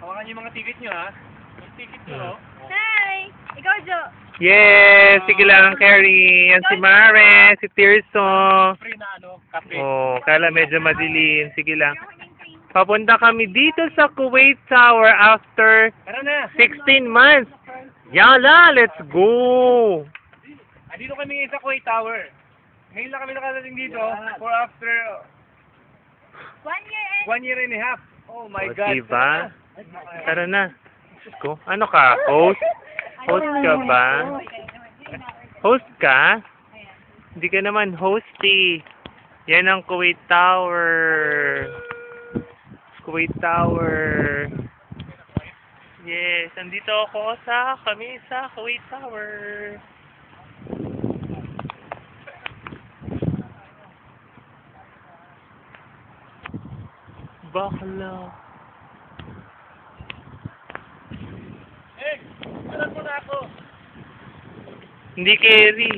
Hawakan niyo yung mga ticket niyo, ha? Yung ticket niyo, Hi! Ikaw, Jo. Yes! Sige lang, Carrie. Yan si Mare, si Tirso. free na kape. Oh, kala medyo madilim. Sige lang. Papunta kami dito sa Kuwait Tower after Tara na! 16 months. Yala, let's go! Andito kami ngayon sa Kuwait Tower. Ngayon lang kami nakarating dito for after 1 year and a half. Oh my O, God. diba? Tara na. Let's go. Ano ka? Host? Host ka ba? Host ka? Hindi ka naman hosty. Yan ang Kuwait Tower. Kuwait Tower. Yes, andito ako kami sa Kuwait Tower. Bakla. Eh, alam mo na ako. Hindi carry.